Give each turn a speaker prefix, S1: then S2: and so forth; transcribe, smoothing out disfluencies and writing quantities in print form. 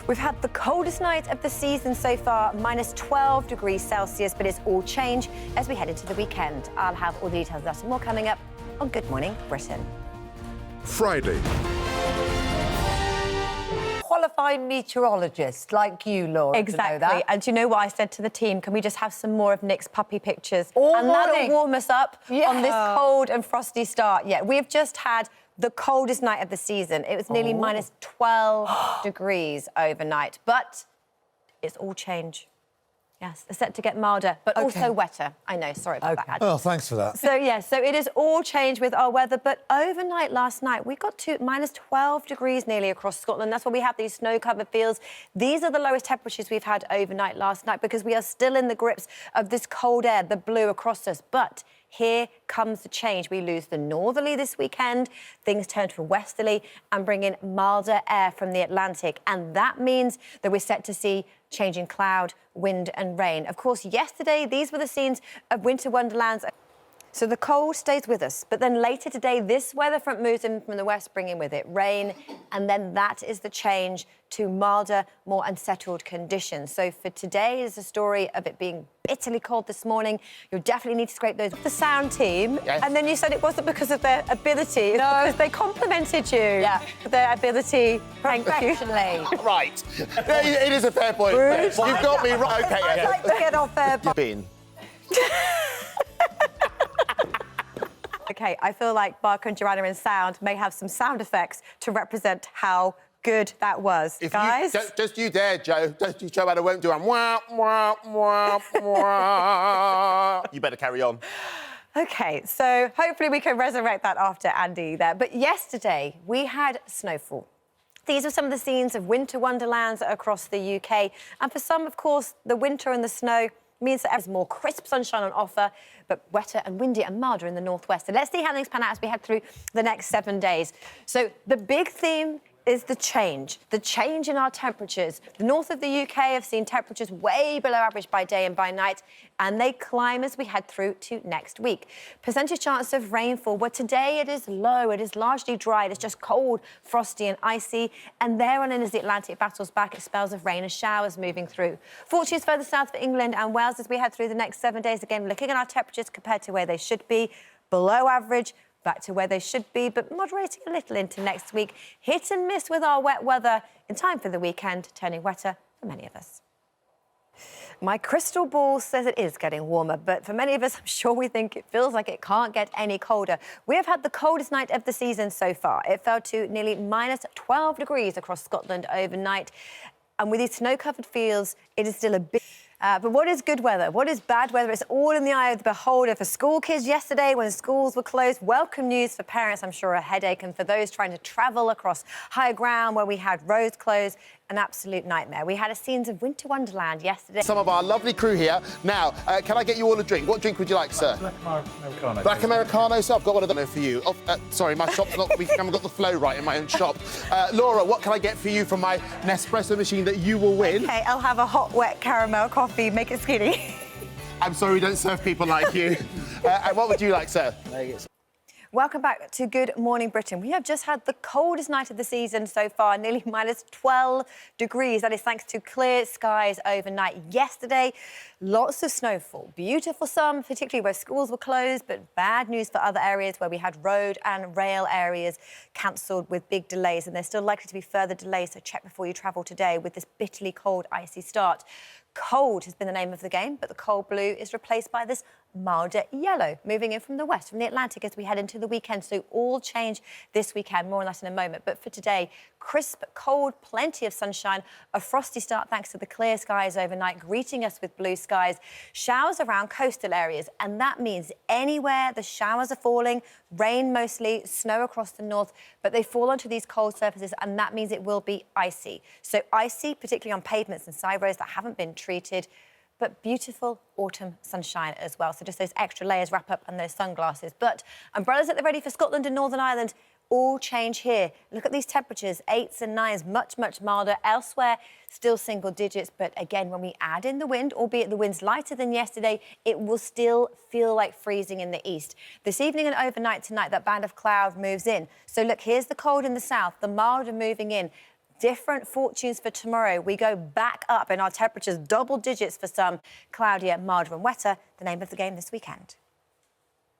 S1: We've had the coldest night of the season so far, minus 12 degrees Celsius, but it's all change as we head into the weekend. I'll have all the details of that and more coming up on Good Morning Britain.
S2: Friday.
S3: Qualified meteorologist like you, Laura.
S1: Exactly.
S3: To know that.
S1: And do you know what I said to the team? Can we just have some more of Nick's puppy pictures?
S3: All
S1: and
S3: morning.
S1: that'll warm us up on this
S3: Yeah.
S1: cold and frosty start. Yeah, we've just had the coldest night of the season. It was nearly minus 12 degrees overnight. But it's all change. Yes, it's set to get milder, but also wetter. I know, sorry about that.
S4: Oh, thanks for that.
S1: So, yeah, so it is all changed with our weather, but overnight last night, we got to minus 12 degrees nearly across Scotland. That's why we have these snow-covered fields. These are the lowest temperatures we've had overnight last night because we are still in the grips of this cold air that blew across us. But here comes the change. We lose the northerly this weekend, things turn to westerly and bring in milder air from the Atlantic. And that means that we're set to see changing cloud, wind and rain. Of course, yesterday, these were the scenes of winter wonderlands. So the cold stays with us, but then later today, this weather front moves in from the west, bringing with it rain, and then that is the change to milder, more unsettled conditions. So for today is a story of it being bitterly cold this morning. You'll definitely need to scrape those. The sound team, and then you said it wasn't because of their ability, it's because they complimented you. Yeah. Their ability, thank you.
S5: Right. It is a fair point. You've got me right. OK,
S3: I'd like to get off there.
S5: Bin.
S1: OK, I feel like Barker and Joanna in sound may have some sound effects to represent how good that was.
S5: If
S1: Guys?
S5: just you there, Joe. Don't you, Joanna won't do. Wah, wah, wah, wah. You better carry on.
S1: OK, so hopefully we can resurrect that after Andy there. But yesterday, we had snowfall. These were some of the scenes of winter wonderlands across the UK. And for some, of course, the winter and the snow means that there's more crisp sunshine on offer, but wetter and windy and milder in the northwest. So let's see how things pan out as we head through the next 7 days. So the big theme is the change in our temperatures. The north of the UK have seen temperatures way below average by day and by night, and they climb as we head through to next week. Percentage chance of rainfall, well, today it is low, it is largely dry, it's just cold, frosty and icy, and there on in as the Atlantic battles back, it spells of rain and showers moving through. Fortunes further south for England and Wales as we head through the next 7 days. Again, looking at our temperatures compared to where they should be, below average, back to where they should be, but moderating a little into next week. Hit and miss with our wet weather in time for the weekend, turning wetter for many of us. My crystal ball says it is getting warmer, but for many of us, I'm sure we think it feels like it can't get any colder. We have had the coldest night of the season so far. It fell to nearly minus 12 degrees across Scotland overnight. And with these snow-covered fields, it is still a bit... but what is good weather? What is bad weather? It's all in the eye of the beholder. For school kids yesterday, when schools were closed, welcome news for parents, I'm sure a headache. And for those trying to travel across higher ground where we had roads closed, an absolute nightmare. We had a scenes of winter wonderland yesterday.
S5: Some of our lovely crew here. Now, can I get you all a drink? What drink would you like, sir?
S4: Black Americano.
S5: Black Americano, so I've got one of them for you. Oh, sorry, my shop's not... We haven't got the flow right in my own shop. Laura, what can I get for you from my Nespresso machine that you will win?
S1: OK, I'll have a hot, wet caramel coffee. Make it skinny.
S5: I'm sorry, we don't serve people like you. And what would you like, sir?
S1: Welcome back to Good Morning Britain. We have just had the coldest night of the season so far, nearly minus 12 degrees. That is thanks to clear skies overnight. Yesterday, lots of snowfall. Beautiful some, particularly where schools were closed, but bad news for other areas where we had road and rail areas cancelled with big delays. And there's still likely to be further delays, so check before you travel today with this bitterly cold, icy start. Cold has been the name of the game, but the cold blue is replaced by this milder yellow, moving in from the west, from the Atlantic as we head into the weekend. So all change this weekend, more on that in a moment. But for today, crisp, cold, plenty of sunshine, a frosty start thanks to the clear skies overnight, greeting us with blue skies, showers around coastal areas. And that means anywhere the showers are falling, rain mostly, snow across the north, but they fall onto these cold surfaces, and that means it will be icy. So icy, particularly on pavements and side roads that haven't been treated, but beautiful autumn sunshine as well. So just those extra layers, wrap up and those sunglasses. But umbrellas at the ready for Scotland and Northern Ireland. All change here. Look at these temperatures, 8s and 9s, much, much milder. Elsewhere, still single digits. But again, when we add in the wind, albeit the wind's lighter than yesterday, it will still feel like freezing in the east. This evening and overnight tonight, that band of cloud moves in. So look, here's the cold in the south, the milder moving in. different fortunes for tomorrow. We go back up in our temperatures, double digits for some, cloudier, milder and wetter. The name of the game this weekend.